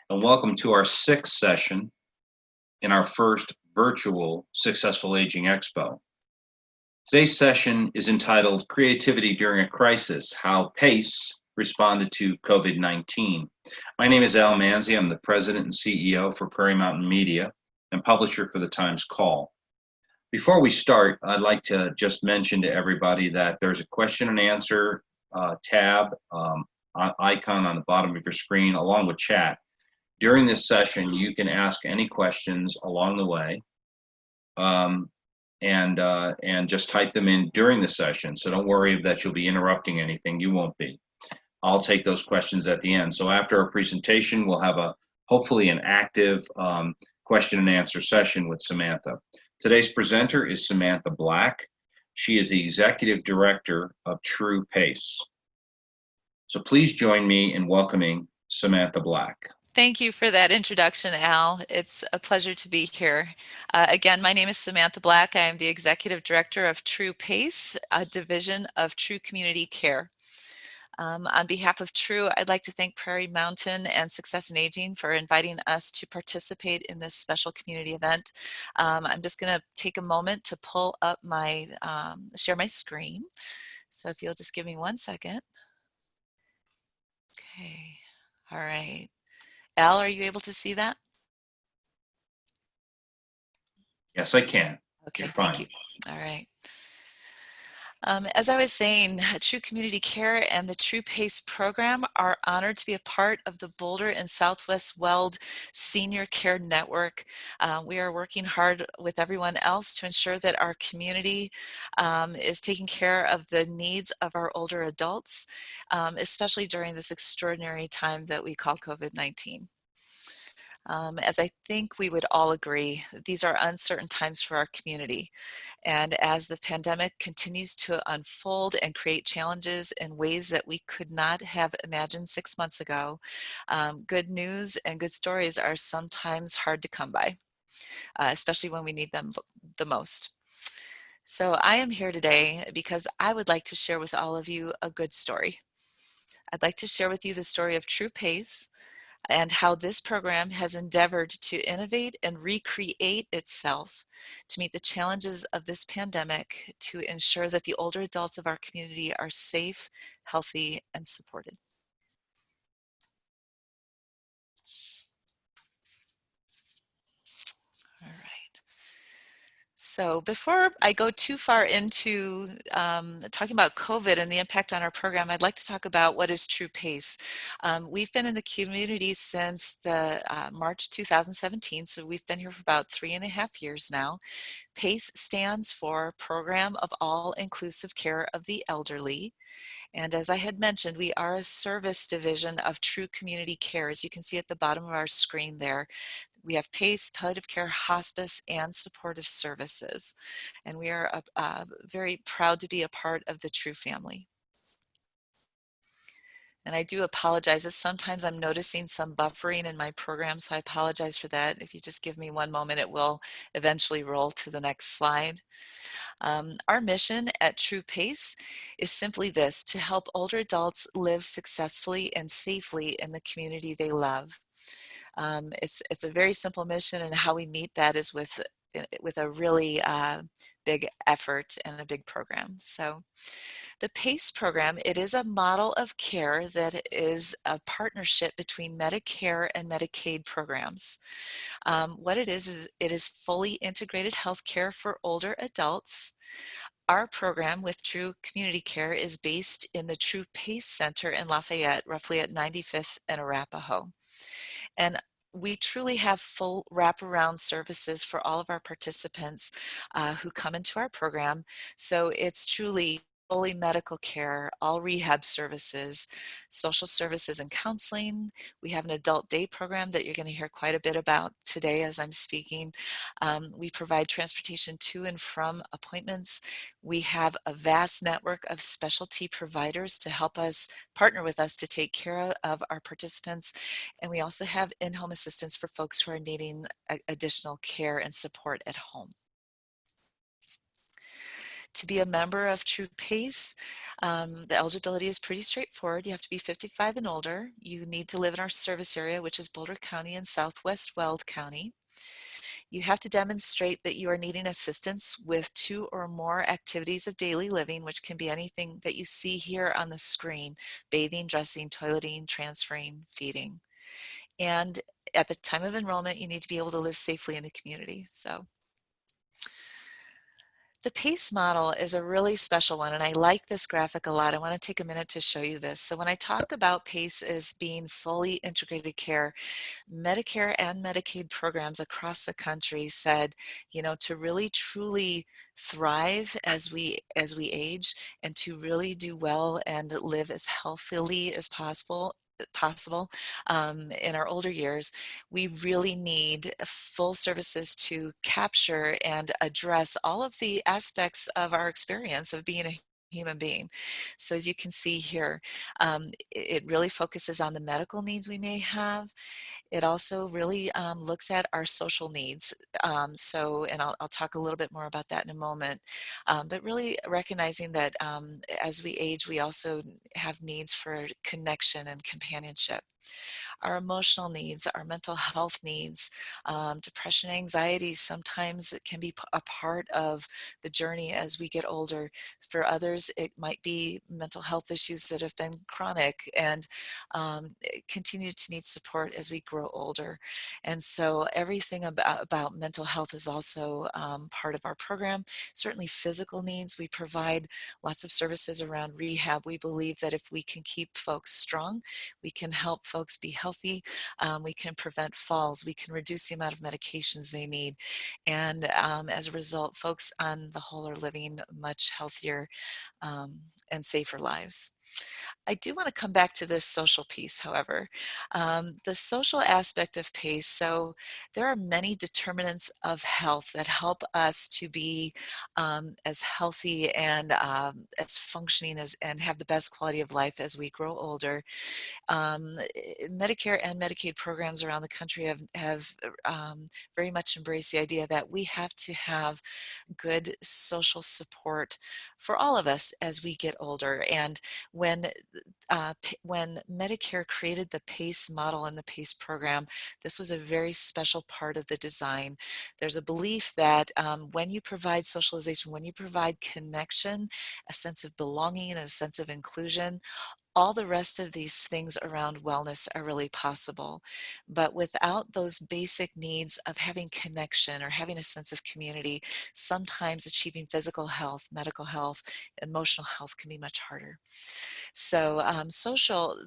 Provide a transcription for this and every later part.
and welcome to our sixth session in our first virtual Successful Aging Expo. Today's session is entitled Creativity During a Crisis, How PACE Responded to COVID-19. My name is Al Manzi. I'm the President and CEO for Prairie Mountain Media and publisher for the Times Call. Before we start, I'd like to just mention to everybody that there's a question and answer tab icon on the bottom of your screen along with chat. During this session, you can ask any questions along the way and just type them in during the session. So don't worry that you'll be interrupting anything. You won't be. I'll take those questions at the end. So after our presentation, we'll have hopefully an active question and answer session with Samantha. Today's presenter is Samantha Black. She is the Executive Director of TRU PACE. So please join me in welcoming Samantha Black. Thank you for that introduction, Al. It's a pleasure to be here. Again, my name is Samantha Black. I am the Executive Director of TRU PACE, a division of TRU Community Care. On behalf of TRU, I'd like to thank Prairie Mountain and Success in Aging for inviting us to participate in this special community event. I'm just going to take a moment to pull up share my screen. So if you'll just give me 1 second. Okay, all right. Al, are you able to see that? Yes, I can. Okay, You're fine. thank you. All right. As I was saying, TRU Community Care and the TRU PACE program are honored to be a part of the Boulder and Southwest Weld Senior Care Network. We are working hard with everyone else to ensure that our community is taking care of the needs of our older adults, especially during this extraordinary time that we call COVID-19. As I think we would all agree, these are uncertain times for our community. And as the pandemic continues to unfold and create challenges in ways that we could not have imagined 6 months ago, good news and good stories are sometimes hard to come by, especially when we need them the most. So I am here today because I would like to share with all of you a good story. I'd like to share with you the story of TRU PACE, and how this program has endeavored to innovate and recreate itself to meet the challenges of this pandemic to ensure that the older adults of our community are safe, healthy, and supported. All right. So before I go too far into talking about COVID and the impact on our program, I'd like to talk about what is TRU PACE. We've been in the community since March 2017, so we've been here for about 3.5 years now. PACE stands for Program of All-Inclusive Care of the Elderly. And as I had mentioned, we are a service division of TRU Community Care. As you can see at the bottom of our screen there, we have PACE, palliative care, hospice, and supportive services. And we are very proud to be a part of the TRU family. And I do apologize, as sometimes I'm noticing some buffering in my program, so I apologize for that. If you just give me 1 moment, it will eventually roll to the next slide. Our mission at TRU PACE is simply this: to help older adults live successfully and safely in the community they love. It's a very simple mission, and how we meet that is with a really big effort and a big program. So the PACE program, it is a model of care that is a partnership between Medicare and Medicaid programs. What it is it is fully integrated health care for older adults. Our program with TRU Community Care is based in the TRU PACE Center in Lafayette, roughly at 95th and Arapahoe. And we truly have full wraparound services for all of our participants who come into our program. So it's truly fully medical care, all rehab services, social services and counseling. We have an adult day program that you're going to hear quite a bit about today as I'm speaking. We provide transportation to and from appointments. We have a vast network of specialty providers to help us partner with us to take care of our participants. And we also have in-home assistance for folks who are needing additional care and support at home. To be a member of TRU PACE, The eligibility is pretty straightforward. You have to be 55 and older. You need to live in our service area, which is Boulder County and Southwest Weld County. You have to demonstrate that you are needing assistance with 2 or more activities of daily living, which can be anything that you see here on the screen: bathing, dressing, toileting, transferring, feeding. And at the time of enrollment, you need to be able to live safely in the community. So the PACE model is a really special one, and I like this graphic a lot. I want to take a minute to show you this. So when I talk about PACE as being fully integrated care, Medicare and Medicaid programs across the country said, you know, to really truly thrive as we age, and to really do well and live as healthily as possible in our older years, we really need full services to capture and address all of the aspects of our experience of being a human being. So as you can see here, it really focuses on the medical needs we may have. It also really looks at our social needs. And I'll talk a little bit more about that in a moment. But really recognizing that as we age, we also have needs for connection and companionship. Our emotional needs, our mental health needs, depression, anxiety, sometimes it can be a part of the journey as we get older. For others, it might be mental health issues that have been chronic and continue to need support as we grow older. And so everything about mental health is also part of our program. Certainly physical needs, we provide lots of services around rehab. We believe that if we can keep folks strong, we can help folks be healthy, we can prevent falls, we can reduce the amount of medications they need. And as a result, folks on the whole are living much healthier and safer lives. I do want to come back to this social piece, however. The social aspect of PACE, so there are many determinants of health that help us to be as healthy and as functioning as and have the best quality of life as we grow older. Medicare and Medicaid programs around the country have very much embraced the idea that we have to have good social support for all of us as we get older. And when Medicare created the PACE model and the PACE program, this was a very special part of the design. There's a belief that when you provide socialization, when you provide connection, a sense of belonging and a sense of inclusion, all the rest of these things around wellness are really possible. But without those basic needs of having connection or having a sense of community, sometimes achieving physical health, medical health, emotional health can be much harder. So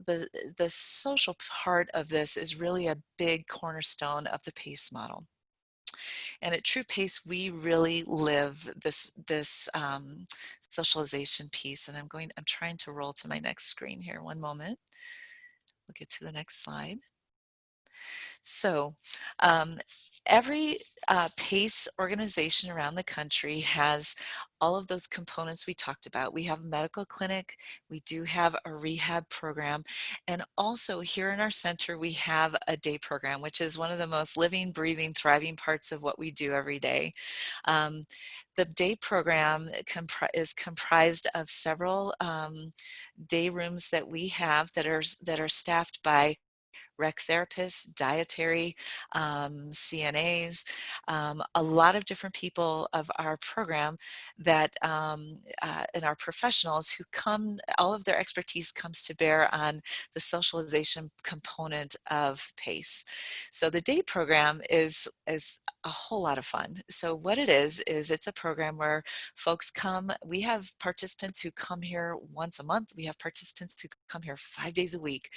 the social part of this is really a big cornerstone of the PACE model. And at TRU PACE, we really live this socialization piece. And I'm trying to roll to my next screen here. One moment. We'll get to the next slide. So every PACE organization around the country has all of those components we talked about. We have a medical clinic, we do have a rehab program, and also here in our center we have a day program, which is one of the most living, breathing, thriving parts of what we do every day. The day program is comprised of several day rooms that we have that are staffed by rec therapists, dietary, CNAs, a lot of different people of our program that and our professionals who come, all of their expertise comes to bear on the socialization component of PACE. So the day program is a whole lot of fun. So what it is it's a program where folks come, we have participants who come here once a month, we have participants who come here 5 days a week.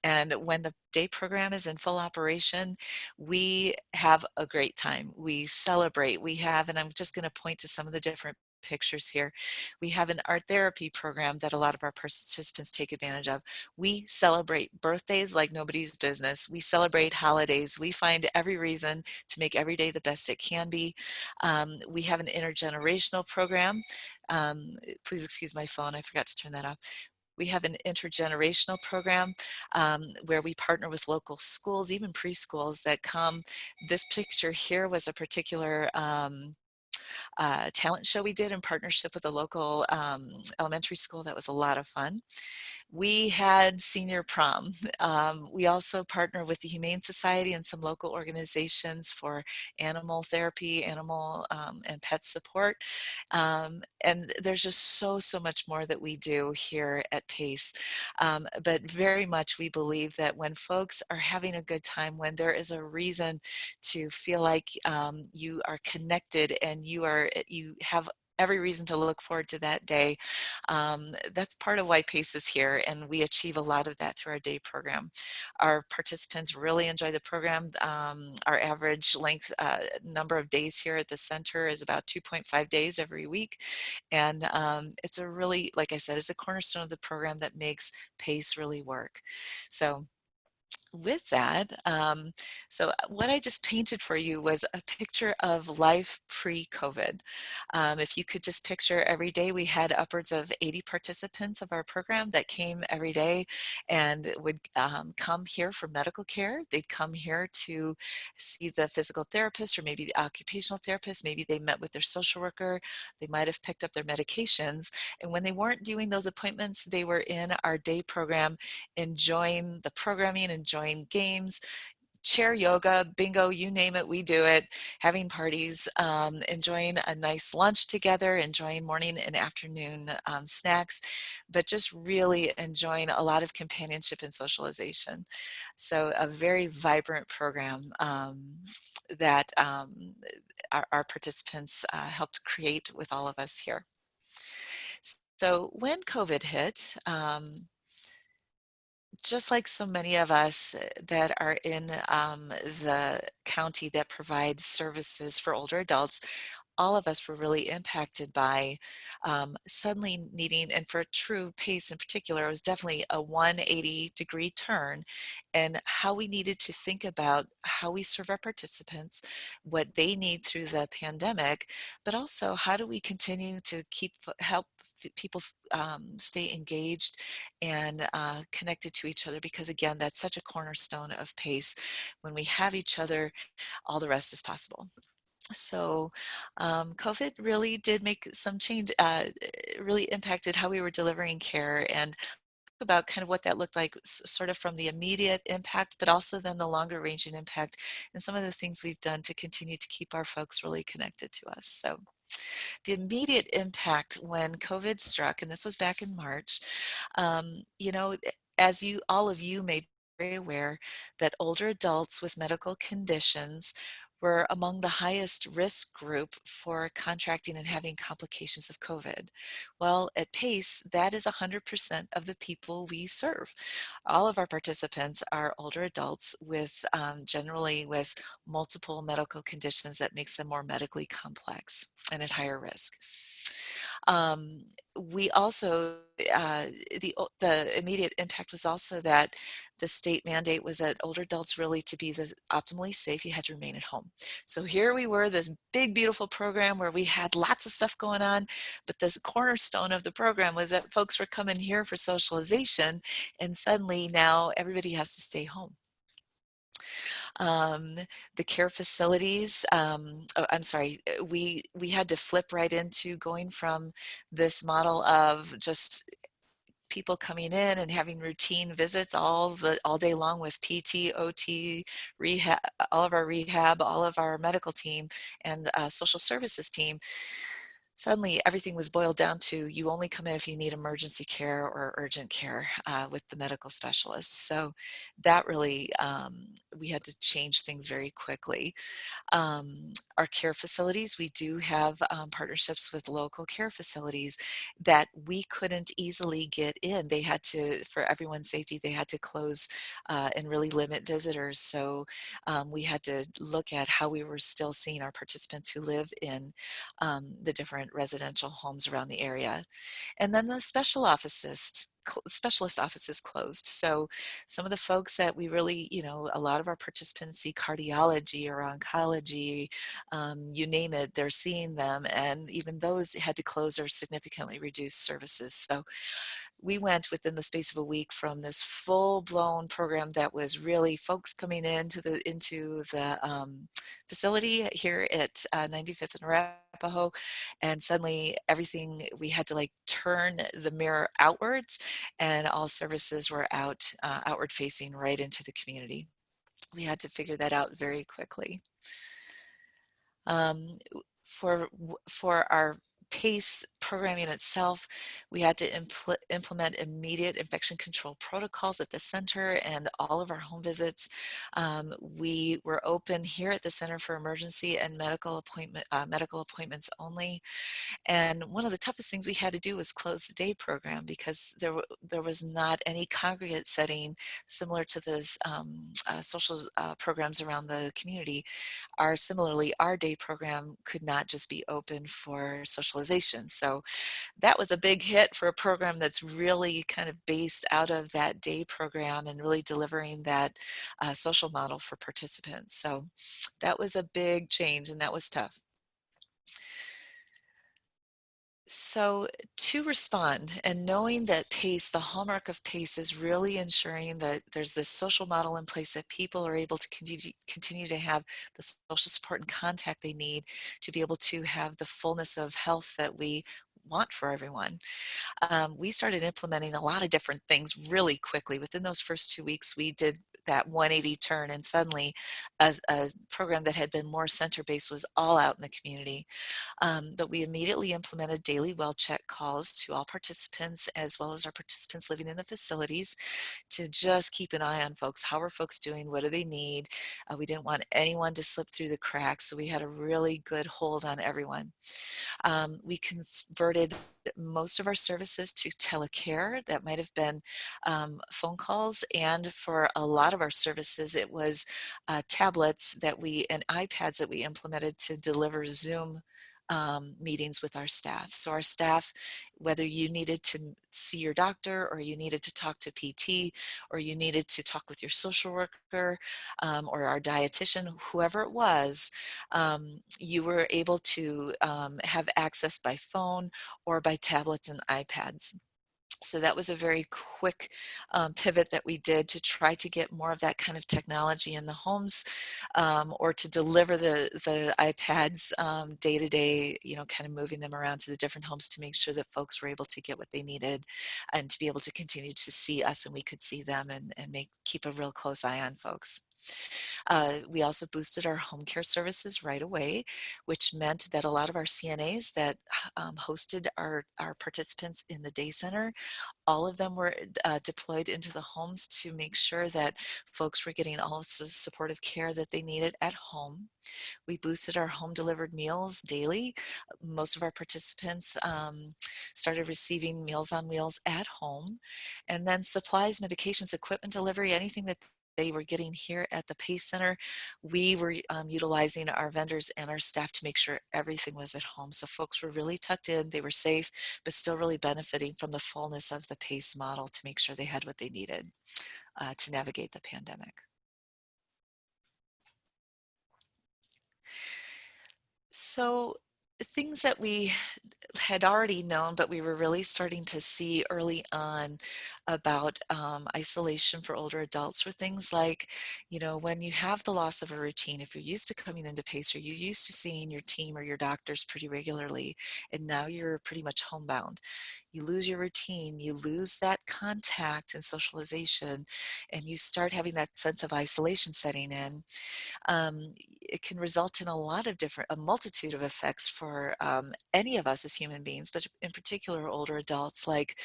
And when the day program is in full operation, we have a great time. We celebrate. We have, and I'm just going to point to some of the different pictures here. We have an art therapy program that a lot of our participants take advantage of. We celebrate birthdays like nobody's business. We celebrate holidays. We find every reason to make every day the best it can be. We have an intergenerational program. Please excuse my phone. I forgot to turn that off. We have an intergenerational program where we partner with local schools, even preschools that come. This picture here was a particular talent show we did in partnership with a local elementary school. That was a lot of fun. We had senior prom. We also partner with the Humane Society and some local organizations for animal therapy, animal and pet support. And there's just so much more that we do here at PACE. But very much we believe that when folks are having a good time, when there is a reason to feel like you are connected and you have every reason to look forward to that day. That's part of why PACE is here, and we achieve a lot of that through our day program. Our participants really enjoy the program. Our average length number of days here at the center is about 2.5 days every week, and it's a really, like I said, it's a cornerstone of the program that makes PACE really work. So with that, so what I just painted for you was a picture of life pre-COVID. If you could just picture every day, we had upwards of 80 participants of our program that came every day and would come here for medical care. They'd come here to see the physical therapist or maybe the occupational therapist. Maybe they met with their social worker. They might have picked up their medications. And when they weren't doing those appointments, they were in our day program, enjoying the programming, enjoying games, chair yoga, bingo, you name it, we do it, having parties, enjoying a nice lunch together, enjoying morning and afternoon snacks, but just really enjoying a lot of companionship and socialization. So a very vibrant program that our participants helped create with all of us here. So when COVID hit, just like so many of us that are in the county that provides services for older adults, all of us were really impacted by suddenly needing, and for TRU PACE in particular, it was definitely a 180-degree turn and how we needed to think about how we serve our participants, what they need through the pandemic, but also how do we continue to help people stay engaged and connected to each other, because again, that's such a cornerstone of PACE. When we have each other, all the rest is possible. So COVID really did make some change, really impacted how we were delivering care, and about kind of what that looked like sort of from the immediate impact, but also then the longer ranging impact and some of the things we've done to continue to keep our folks really connected to us. So the immediate impact when COVID struck, and this was back in March, you know, as all of you may be very aware, that older adults with medical conditions were among the highest risk group for contracting and having complications of COVID. Well, at PACE, that is 100% of the people we serve. All of our participants are older adults with generally with multiple medical conditions that makes them more medically complex and at higher risk. We also, the immediate impact was also that the state mandate was that older adults really, to be optimally safe, you had to remain at home. So here we were, this big, beautiful program where we had lots of stuff going on, but this cornerstone of the program was that folks were coming here for socialization, and suddenly now everybody has to stay home. The care facilities, I'm sorry, we had to flip right into going from this model of just people coming in and having routine visits all day long with PT, OT, rehab, all of our medical team and social services team. Suddenly everything was boiled down to you only come in if you need emergency care or urgent care with the medical specialist. So that really, we had to change things very quickly. Our care facilities, we do have partnerships with local care facilities that we couldn't easily get in. They had to, for everyone's safety, they had to close and really limit visitors. So we had to look at how we were still seeing our participants who live in the different residential homes around the area. And then the specialist offices closed. So some of the folks that we really, a lot of our participants see cardiology or oncology, you name it, they're seeing them. And even those had to close or significantly reduce services. So we went within the space of a week from this full-blown program that was really folks coming into the facility here at 95th and Arapahoe, and suddenly everything, we had to like turn the mirror outwards, and all services were outward facing right into the community. We had to figure that out very quickly. Um, for our PACE programming itself, we had to implement immediate infection control protocols at the center and all of our home visits. We were open here at the Center for Emergency and medical appointments only. And one of the toughest things we had to do was close the day program, because there was not any congregate setting similar to those social programs around the community. Similarly, our day program could not just be open for socialization. So that was a big hit for a program that's really kind of based out of that day program and really delivering that social model for participants. So that was a big change, and that was tough. So to respond, and knowing that PACE, the hallmark of PACE, is really ensuring that there's this social model in place that people are able to continue to have the social support and contact they need to be able to have the fullness of health that we want for everyone. We started implementing a lot of different things really quickly. Within those first 2 weeks, we did that 180 turn, and suddenly a program that had been more center-based was all out in the community. But we immediately implemented daily well check calls to all participants, as well as our participants living in the facilities, to just keep an eye on folks. How are folks doing? What do they need? We didn't want anyone to slip through the cracks, so we had a really good hold on everyone. We converted most of our services to telecare. That might have been phone calls, and for a lot of our services, it was tablets and iPads that we implemented to deliver Zoom meetings with our staff. So our staff, whether you needed to see your doctor, or you needed to talk to PT, or you needed to talk with your social worker, or our dietitian, whoever it was, you were able to have access by phone or by tablets and iPads. So that was a very quick pivot that we did to try to get more of that kind of technology in the homes, or to deliver the iPads day to day, kind of moving them around to the different homes to make sure that folks were able to get what they needed, and to be able to continue to see us and we could see them, and keep a real close eye on folks. We also boosted our home care services right away, which meant that a lot of our CNAs that hosted our participants in the day center, all of them were deployed into the homes to make sure that folks were getting all of the supportive care that they needed at home. We boosted our home delivered meals daily. Most of our participants started receiving Meals on Wheels at home. And then supplies, medications, equipment delivery, anything that they were getting here at the PACE Center, we were utilizing our vendors and our staff to make sure everything was at home. So folks were really tucked in, they were safe, but still really benefiting from the fullness of the PACE model to make sure they had what they needed to navigate the pandemic. So things that we had already known, but we were really starting to see early on about isolation for older adults, were things like, when you have the loss of a routine, if you're used to coming into PACE, or you're used to seeing your team or your doctors pretty regularly, and now you're pretty much homebound, you lose your routine, you lose that contact and socialization, and you start having that sense of isolation setting in. It can result in a multitude of effects for any of us as human beings, but in particular older adults, like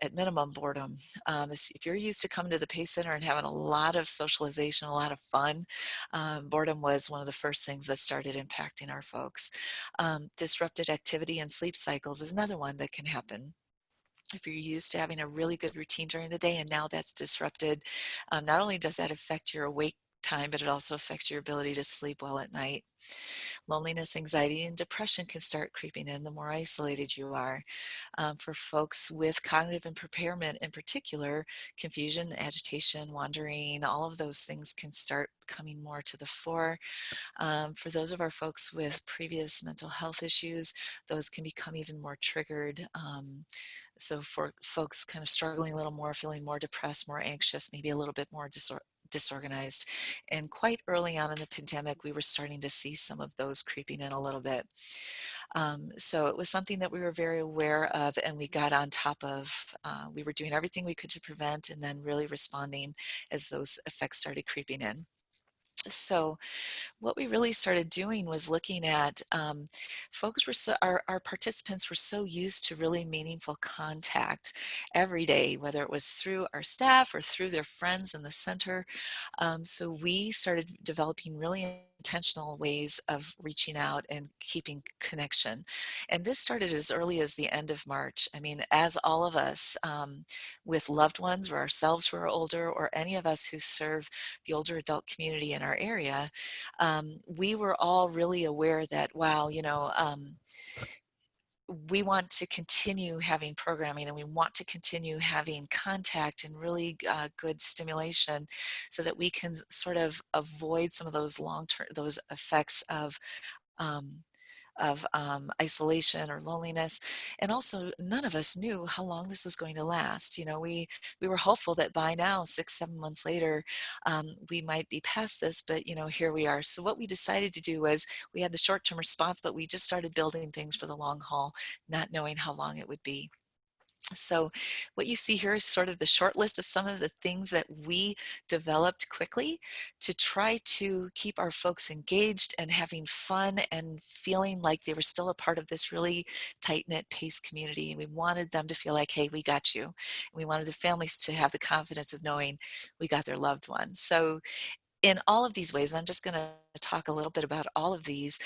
at minimum boredom. If you're used to coming to the PACE Center and having a lot of socialization, a lot of fun, boredom was one of the first things that started impacting our folks. Disrupted activity and sleep cycles is another one that can happen. If you're used to having a really good routine during the day and now that's disrupted, not only does that affect your awake time, but it also affects your ability to sleep well at night. Loneliness, anxiety, and depression can start creeping in the more isolated you are. For folks with cognitive impairment in particular, confusion, agitation, wandering, all of those things can start coming more to the fore. For those of our folks with previous mental health issues, those can become even more triggered. So for folks kind of struggling a little more, feeling more depressed, more anxious, maybe a little bit more disorganized. And quite early on in the pandemic, we were starting to see some of those creeping in a little bit. So it was something that we were very aware of, and we got on top of. We were doing everything we could to prevent, and then really responding as those effects started creeping in. So what we really started doing was looking at folks were our participants were so used to really meaningful contact every day, whether it was through our staff or through their friends in the center. So we started developing really intentional ways of reaching out and keeping connection. And this started as early as the end of March. I mean, as all of us with loved ones or ourselves who are older, or any of us who serve the older adult community in our area, we were all really aware that, wow, we want to continue having programming, and we want to continue having contact and really good stimulation so that we can sort of avoid some of those long-term, those effects um, of isolation or loneliness. And also, none of us knew how long this was going to last. We were hopeful that by now, 6, 7 months later, we might be past this, but here we are. So what we decided to do was, we had the short-term response, but we just started building things for the long haul, not knowing how long it would be. So what you see here is sort of the short list of some of the things that we developed quickly to try to keep our folks engaged and having fun and feeling like they were still a part of this really tight-knit PACE community. And we wanted them to feel like, hey, we got you. And we wanted the families to have the confidence of knowing we got their loved ones. So in all of these ways, I'm just going to talk a little bit about all of these.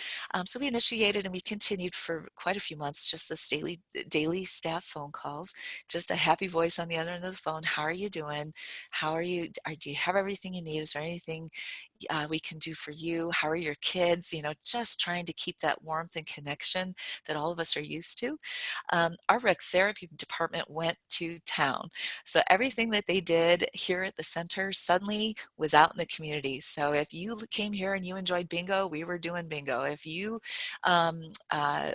So we initiated and we continued for quite a few months, just this daily staff phone calls, just a happy voice on the other end of the phone. How are you doing? How are you? Do you have everything you need? Is there anything we can do for you? How are your kids? Just trying to keep that warmth and connection that all of us are used to. Our rec therapy department went to town. So everything that they did here at the center suddenly was out in the community. So if you came here and you enjoyed bingo, we were doing bingo. If you um, uh,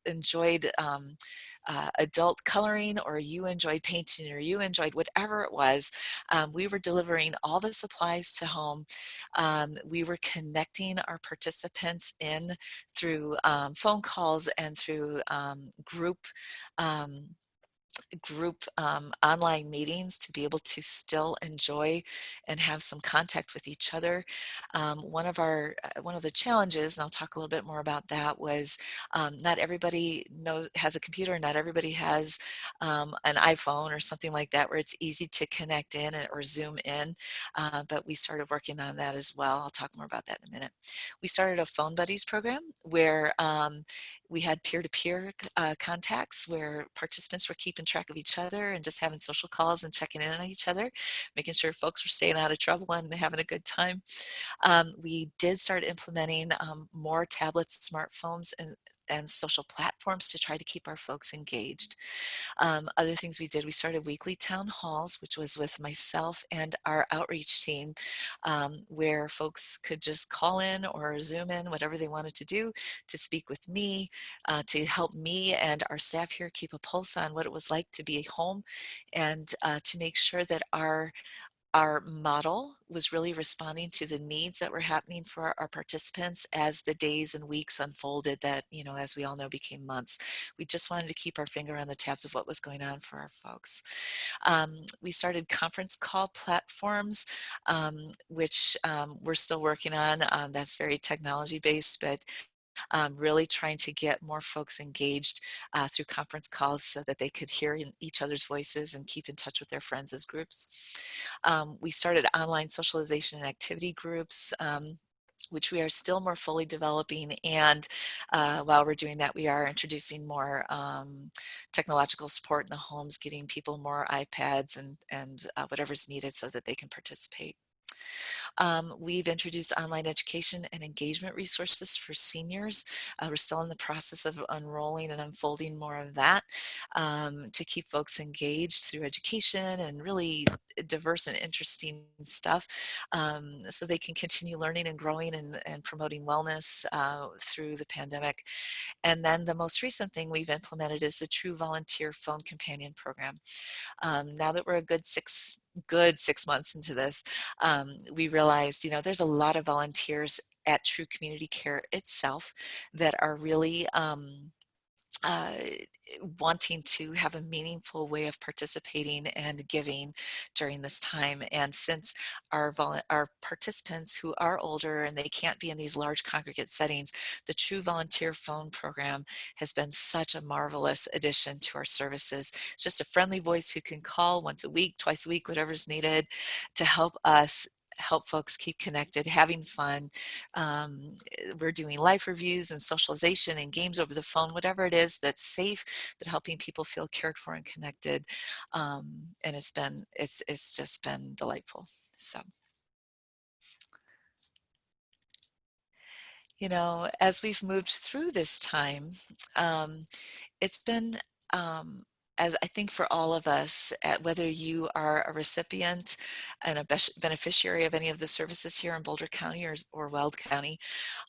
enjoyed adult coloring, or you enjoyed painting, or you enjoyed whatever it was, we were delivering all the supplies to home. We were connecting our participants in through phone calls and through um, online meetings to be able to still enjoy and have some contact with each other. One of the challenges, and I'll talk a little bit more about that, was not everybody has a computer, not everybody has an iPhone or something like that where it's easy to connect in or Zoom in, but we started working on that as well. I'll talk more about that in a minute. We started a Phone Buddies program where we had peer-to-peer contacts where participants were keeping track of each other and just having social calls and checking in on each other, making sure folks were staying out of trouble and having a good time. We did start implementing more tablets, smartphones, and social platforms to try to keep our folks engaged. Other things we did, we started weekly town halls, which was with myself and our outreach team, where folks could just call in or Zoom in, whatever they wanted to do, to speak with me, to help me and our staff here keep a pulse on what it was like to be home, and to make sure that our model was really responding to the needs that were happening for our participants as the days and weeks unfolded that, as we all know, became months. We just wanted to keep our finger on the tabs of what was going on for our folks. We started conference call platforms, which we're still working on. That's very technology based, but really trying to get more folks engaged through conference calls so that they could hear each other's voices and keep in touch with their friends as groups. We started online socialization and activity groups, which we are still more fully developing. And while we're doing that, we are introducing more technological support in the homes, getting people more iPads and whatever's needed so that they can participate. We've introduced online education and engagement resources for seniors. We're still in the process of unrolling and unfolding more of that to keep folks engaged through education and really diverse and interesting stuff so they can continue learning and growing and promoting wellness through the pandemic. And then the most recent thing we've implemented is the TRU Volunteer Phone Companion Program. Now that we're a good 6 months into this, we realized, there's a lot of volunteers at TRU Community Care itself that are really uh, wanting to have a meaningful way of participating and giving during this time. And since our participants who are older and they can't be in these large congregate settings, the TRU Volunteer Phone Program has been such a marvelous addition to our services. It's just a friendly voice who can call once a week, twice a week, whatever's needed to help folks keep connected, having fun. We're doing life reviews and socialization and games over the phone, whatever it is that's safe, but helping people feel cared for and connected. And it's just been delightful. So, as we've moved through this time, it's been as I think for all of us, whether you are a recipient and a beneficiary of any of the services here in Boulder County or Weld County,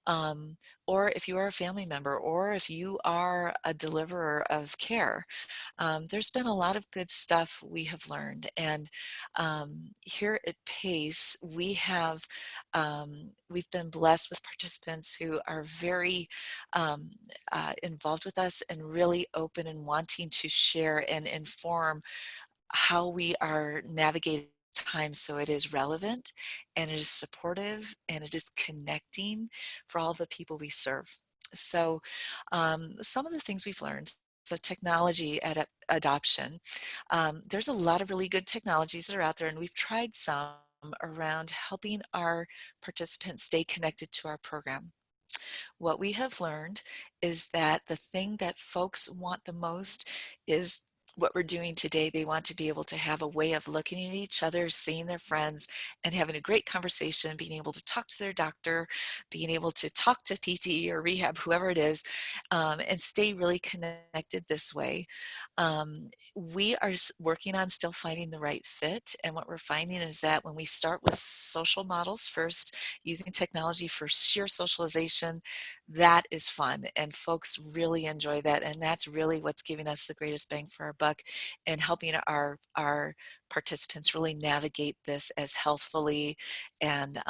um, or if you are a family member, or if you are a deliverer of care, there's been a lot of good stuff we have learned. And here at PACE, we've been blessed with participants who are very involved with us and really open and wanting to share and inform how we are navigating time so it is relevant and it is supportive and it is connecting for all the people we serve. So some of the things we've learned, so technology adoption, there's a lot of really good technologies that are out there, and we've tried some around helping our participants stay connected to our program. What we have learned is that the thing that folks want the most is what we're doing today. They want to be able to have a way of looking at each other, seeing their friends, and having a great conversation, being able to talk to their doctor, being able to talk to PT or rehab, whoever it is, and stay really connected this way. We are working on still finding the right fit. And what we're finding is that when we start with social models first, using technology for sheer socialization, that is fun and folks really enjoy that, and that's really what's giving us the greatest bang for our buck and helping our participants really navigate this as healthfully and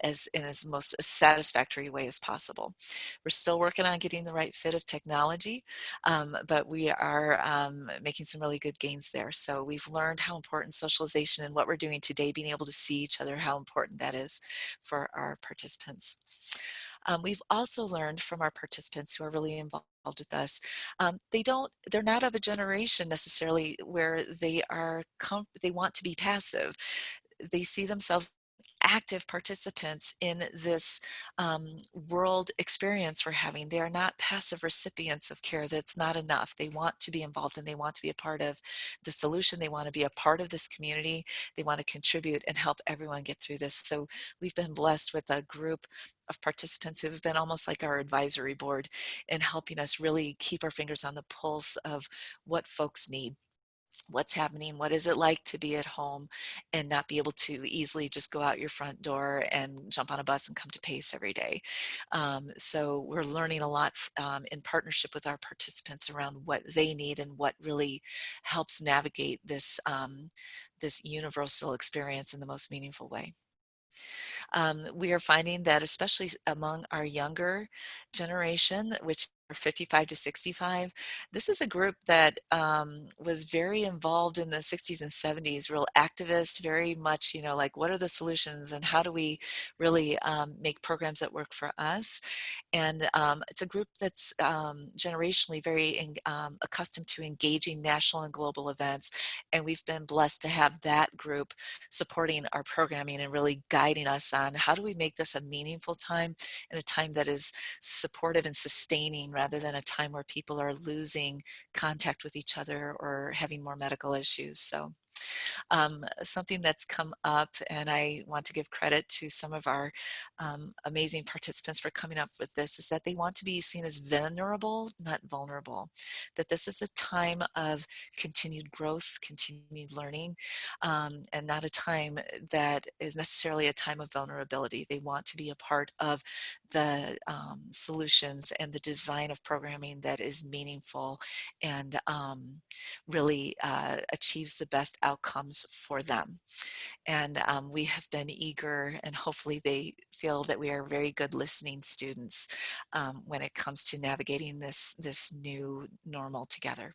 as in as most satisfactory way as possible. We're still working on getting the right fit of technology, but we are making some really good gains there. So we've learned how important socialization and what we're doing today, being able to see each other, how important that is for our participants. We've also learned from our participants who are really involved with us, they're not of a generation necessarily where they want to be passive. They see themselves active participants in this world experience we're having. They are not passive recipients of care. That's not enough. They want to be involved and they want to be a part of the solution. They want to be a part of this community. They want to contribute and help everyone get through this. So we've been blessed with a group of participants who have been almost like our advisory board in helping us really keep our fingers on the pulse of what folks need. What's happening, what is it like to be at home and not be able to easily just go out your front door and jump on a bus and come to PACE every day. So we're learning a lot in partnership with our participants around what they need and what really helps navigate this universal experience in the most meaningful way. We are finding that especially among our younger generation, which are 55 to 65, this is a group that was very involved in the 60s and 70s, real activist, very much, like what are the solutions and how do we really make programs that work for us? And it's a group that's generationally very accustomed to engaging national and global events. And we've been blessed to have that group supporting our programming and really guiding us on how do we make this a meaningful time and a time that is supportive and sustaining rather than a time where people are losing contact with each other or having more medical issues. So Something that's come up, and I want to give credit to some of our amazing participants for coming up with this, is that they want to be seen as vulnerable, not vulnerable. That this is a time of continued growth, continued learning, and not a time that is necessarily a time of vulnerability. They want to be a part of the solutions and the design of programming that is meaningful and really achieves the best outcomes for them. And we have been eager, and hopefully they feel that we are very good listening students when it comes to navigating this new normal together.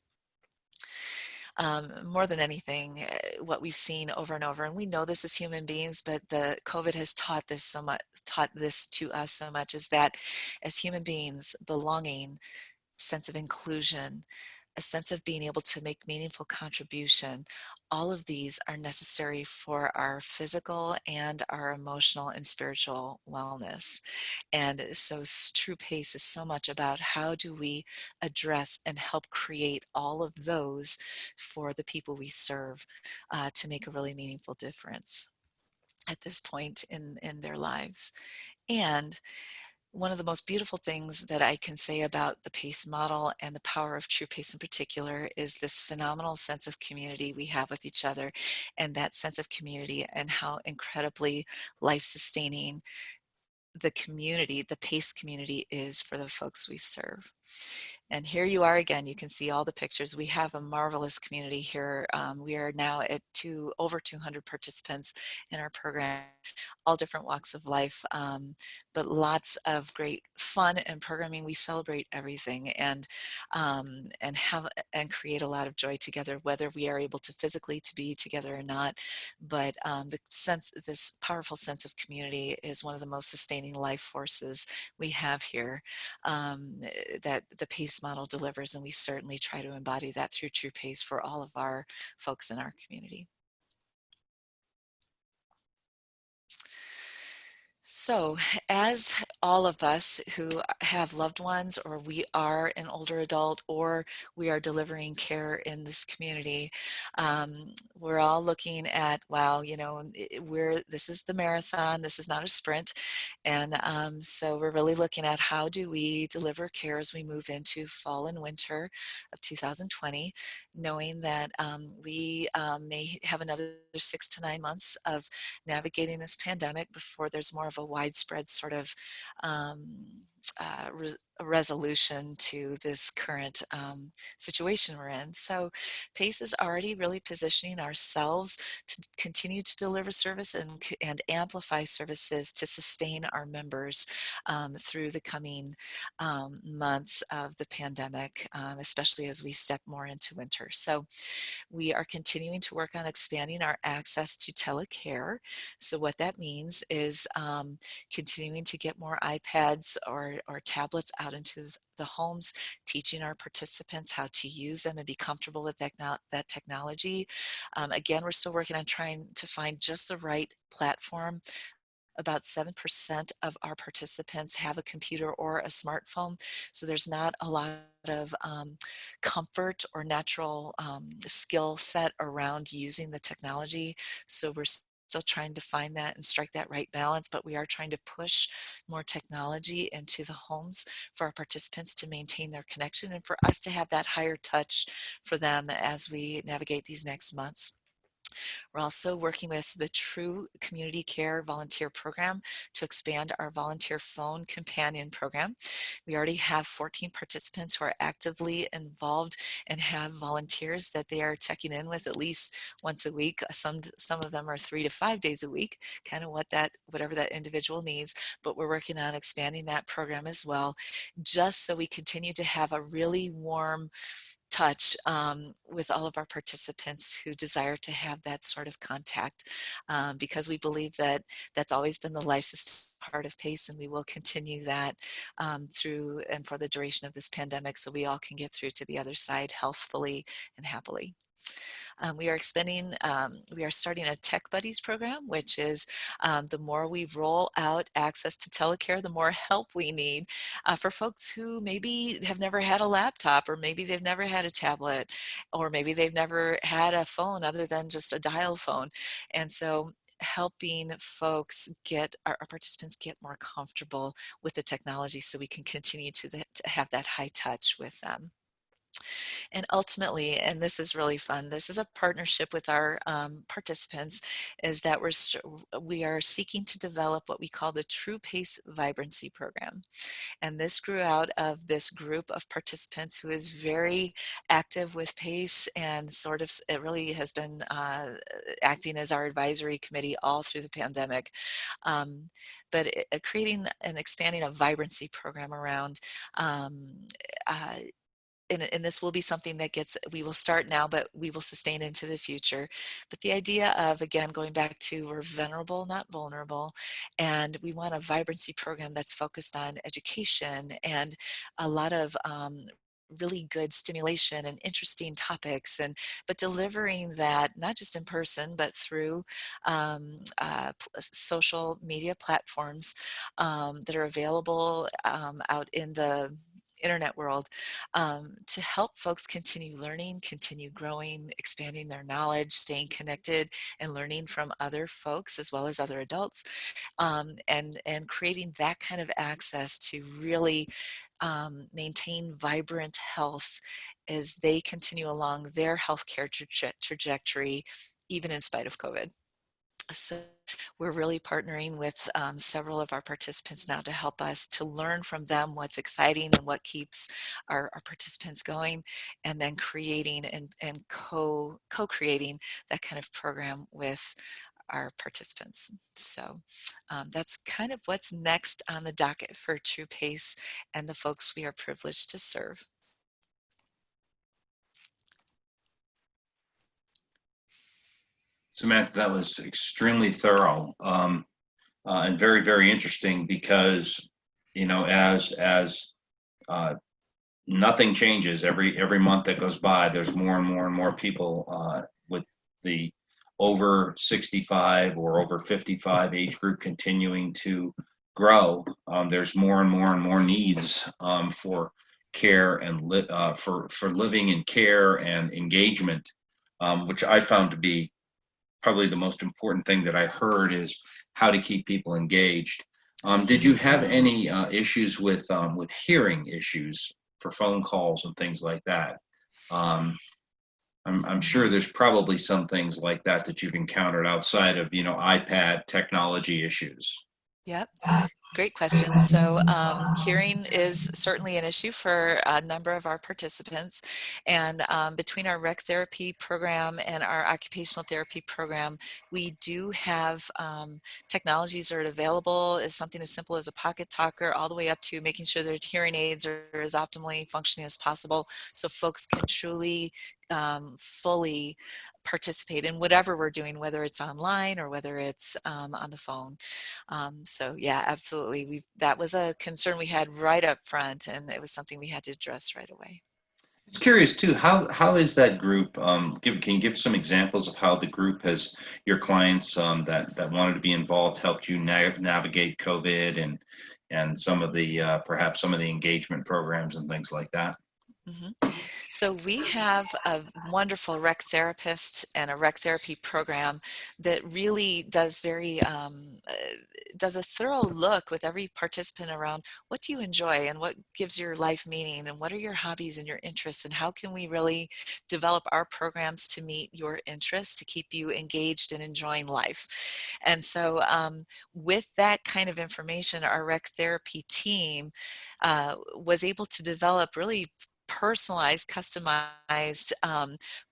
More than anything, what we've seen over and over, and we know this as human beings, but the COVID has taught this so much, taught this to us so much, is that as human beings, belonging, sense of inclusion, a sense of being able to make meaningful contribution, all of these are necessary for our physical and our emotional and spiritual wellness. And so TRU PACE is so much about how do we address and help create all of those for the people we serve to make a really meaningful difference at this point in their lives. And one of the most beautiful things that I can say about the PACE model and the power of TRU PACE in particular is this phenomenal sense of community we have with each other, and that sense of community and how incredibly life-sustaining the community, the PACE community, is for the folks we serve. And here you are again, you can see all the pictures. We have a marvelous community here. We are now at over 200 participants in our program, all different walks of life, but lots of great fun and programming. We celebrate everything and create a lot of joy together, whether we are able to physically to be together or not. But this powerful sense of community is one of the most sustaining life forces we have here, that the PACE model delivers, and we certainly try to embody that through TRU PACE for all of our folks in our community. So, as all of us who have loved ones, or we are an older adult, or we are delivering care in this community, we're all looking at, wow, you know, this is the marathon, this is not a sprint. And so we're really looking at how do we deliver care as we move into fall and winter of 2020, knowing that we may have another 6 to 9 months of navigating this pandemic before there's more of a widespread sort of resolution to this current situation we're in. So PACE is already really positioning ourselves to continue to deliver service and amplify services to sustain our members through the coming months of the pandemic, especially as we step more into winter. So we are continuing to work on expanding our access to telecare. So what that means is continuing to get more iPads or tablets out into the homes, teaching our participants how to use them and be comfortable with that technology. Again, we're still working on trying to find just the right platform. About 7% of our participants have a computer or a smartphone, so there's not a lot of comfort or natural skill set around using the technology. So we're still trying to find that and strike that right balance, but we are trying to push more technology into the homes for our participants to maintain their connection and for us to have that higher touch for them as we navigate these next months. We're also working with the TRU Community Care Volunteer Program to expand our volunteer phone companion program. We already have 14 participants who are actively involved and have volunteers that they are checking in with at least once a week. Some of them are 3 to 5 days a week, kind of whatever that individual needs, but we're working on expanding that program as well, just so we continue to have a really warm touch with all of our participants who desire to have that sort of contact, because we believe that that's always been the life part of PACE, and we will continue that through and for the duration of this pandemic, so we all can get through to the other side healthfully and happily. We are starting a Tech Buddies program, which is the more we roll out access to telecare, the more help we need for folks who maybe have never had a laptop, or maybe they've never had a tablet, or maybe they've never had a phone other than just a dial phone. And so helping folks our participants get more comfortable with the technology so we can continue to have that high touch with them. And ultimately, and this is really fun, this is a partnership with our participants, is that we are seeking to develop what we call the TRU PACE Vibrancy Program. And this grew out of this group of participants who is very active with PACE, and sort of, it really has been acting as our advisory committee all through the pandemic. But creating and expanding a vibrancy program around uh, and this will be something that we will start now, but we will sustain into the future. But the idea of, again, going back to we're venerable, not vulnerable, and we want a vibrancy program that's focused on education and a lot of really good stimulation and interesting topics, but delivering that not just in person, but through social media platforms that are available out in the internet world, to help folks continue learning, continue growing, expanding their knowledge, staying connected, and learning from other folks as well as other adults, and creating that kind of access to really maintain vibrant health as they continue along their healthcare trajectory, even in spite of COVID. So we're really partnering with several of our participants now to help us to learn from them what's exciting and what keeps our participants going, and then creating and co-creating that kind of program with our participants. So that's kind of what's next on the docket for TRU PACE and the folks we are privileged to serve. Samantha, that was extremely thorough, and very, very interesting because, as nothing changes every month that goes by, there's more and more and more people with the over 65 or over 55 age group continuing to grow. There's more and more and more needs for care and for living in care and engagement, which I found to be probably the most important thing that I heard is how to keep people engaged. Did you have any issues with hearing issues for phone calls and things like that? I'm sure there's probably some things like that that you've encountered outside of iPad technology issues. Yep. Great question. So hearing is certainly an issue for a number of our participants. And between our rec therapy program and our occupational therapy program, we do have technologies that are available, as something as simple as a pocket talker all the way up to making sure their hearing aids are as optimally functioning as possible, so folks can truly fully participate in whatever we're doing, whether it's online or whether it's on the phone. So yeah, absolutely. That was a concern we had right up front, and it was something we had to address right away. It's curious too. How is that group? Can you give some examples of how the group has your clients that wanted to be involved helped you navigate COVID and some of the perhaps some of the engagement programs and things like that? So we have a wonderful rec therapist and a rec therapy program that really does a thorough look with every participant around what do you enjoy and what gives your life meaning and what are your hobbies and your interests, and how can we really develop our programs to meet your interests to keep you engaged and enjoying life. And so with that kind of information, our rec therapy team was able to develop really personalized, customized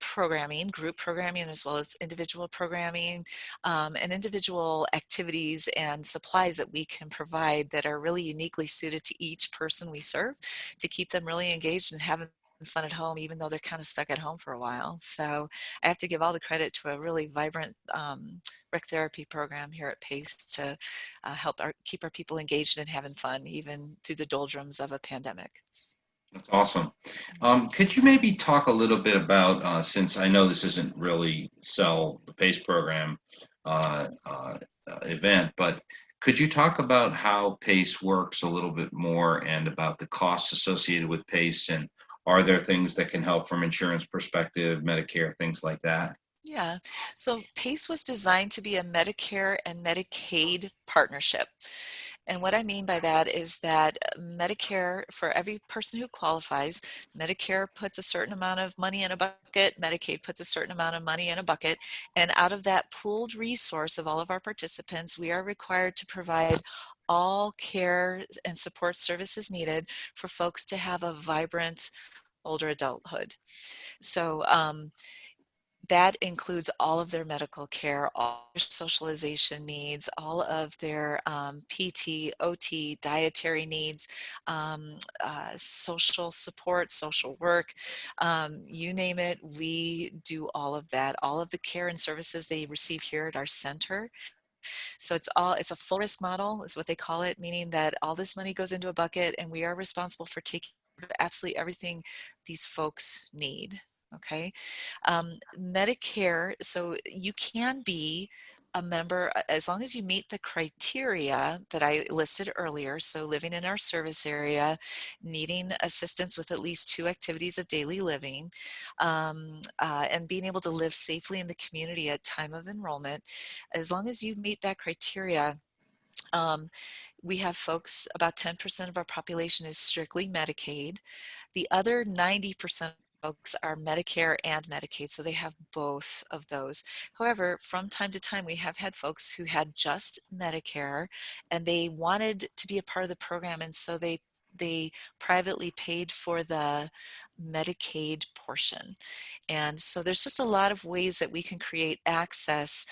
programming, group programming, as well as individual programming, and individual activities and supplies that we can provide that are really uniquely suited to each person we serve to keep them really engaged and having fun at home, even though they're kind of stuck at home for a while. So I have to give all the credit to a really vibrant rec therapy program here at PACE to help keep our people engaged and having fun, even through the doldrums of a pandemic. That's awesome. Could you maybe talk a little bit about, since I know this isn't really sell the PACE program event, but could you talk about how PACE works a little bit more and about the costs associated with PACE, and are there things that can help from insurance perspective, Medicare, things like that? Yeah, so PACE was designed to be a Medicare and Medicaid partnership. And what I mean by that is that Medicare, for every person who qualifies, Medicare puts a certain amount of money in a bucket, Medicaid puts a certain amount of money in a bucket, and out of that pooled resource of all of our participants, we are required to provide all care and support services needed for folks to have a vibrant older adulthood. So, that includes all of their medical care, all their socialization needs, all of their PT, OT, dietary needs, social support, social work, you name it, we do all of that. All of the care and services they receive here at our center. So it's a full risk model is what they call it, meaning that all this money goes into a bucket and we are responsible for taking care of absolutely everything these folks need. Okay. Medicare, so you can be a member as long as you meet the criteria that I listed earlier. So living in our service area, needing assistance with at least 2 activities of daily living, and being able to live safely in the community at time of enrollment. As long as you meet that criteria, um, we have folks, about 10% of our population is strictly Medicaid. The other 90% folks are Medicare and Medicaid, so they have both of those. However, from time to time, we have had folks who had just Medicare and they wanted to be a part of the program, and so they privately paid for the Medicaid portion. And so there's just a lot of ways that we can create access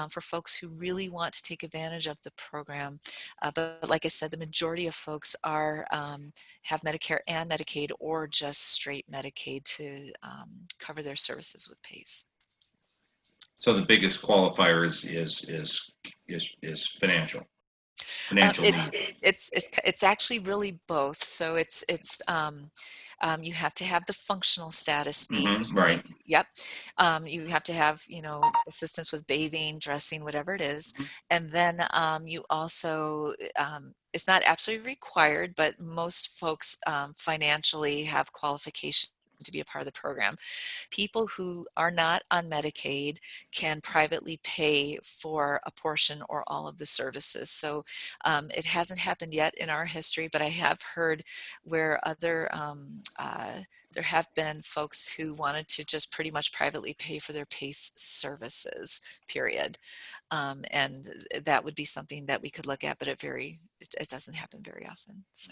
for folks who really want to take advantage of the program. But like I said, the majority of folks are have Medicare and Medicaid or just straight Medicaid to cover their services with PACE. So the biggest qualifier is financial It's need. it's actually really both. So you have to have the functional status need, which Right. means, yep, you have to have, assistance with bathing, dressing, whatever it is. Mhm. And then you also, it's not absolutely required, but most folks financially have qualification to be a part of the program. People who are not on Medicaid can privately pay for a portion or all of the services. So it hasn't happened yet in our history, but I have heard where there have been folks who wanted to just pretty much privately pay for their PACE services, period. And that would be something that we could look at, but it doesn't happen very often. So.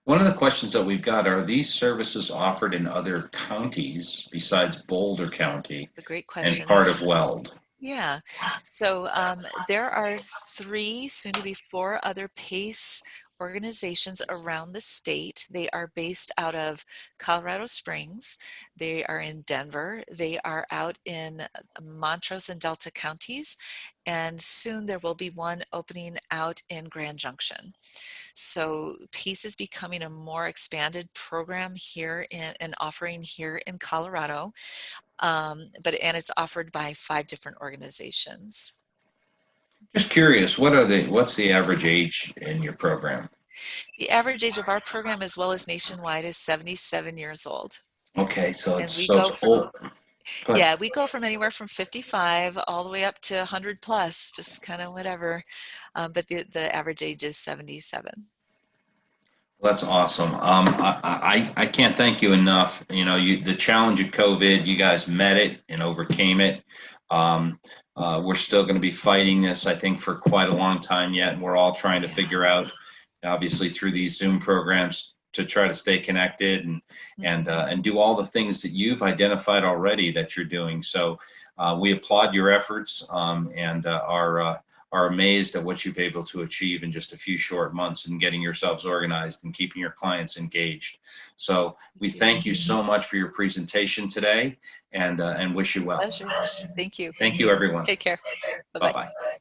One of the questions that we've got are these services offered in other counties besides Boulder County The great and part questions. of Weld? Yeah, so there are 3, soon to be 4 other PACE organizations around the state. They are based out of Colorado Springs. They are in Denver. They are out in Montrose and Delta counties. And soon there will be one opening out in Grand Junction. So PACE is becoming a more expanded program here and offering here in Colorado. And it's offered by 5 different organizations. Just curious, what's the average age in your program? The average age of our program, as well as nationwide, is 77 years old. Okay, so And it's we so go it's from, old. But yeah, we go from anywhere from 55 all the way up to 100 plus, just kind of whatever. But the average age is 77. that's awesome. I can't thank you enough. The challenge of COVID, you guys met it and overcame it. Um, we're still going to be fighting this, I think, for quite a long time yet, and we're all trying to Yeah. figure out, obviously, through these Zoom programs to try to stay connected and do all the things that you've identified already that you're doing. So we applaud your efforts and are amazed at what you've been able to achieve in just a few short months and getting yourselves organized and keeping your clients engaged. So we Thank you. thank you so much for your presentation today and wish you well. Pleasure. Thank you. Thank you, everyone. Take care. Bye-bye. Bye-bye.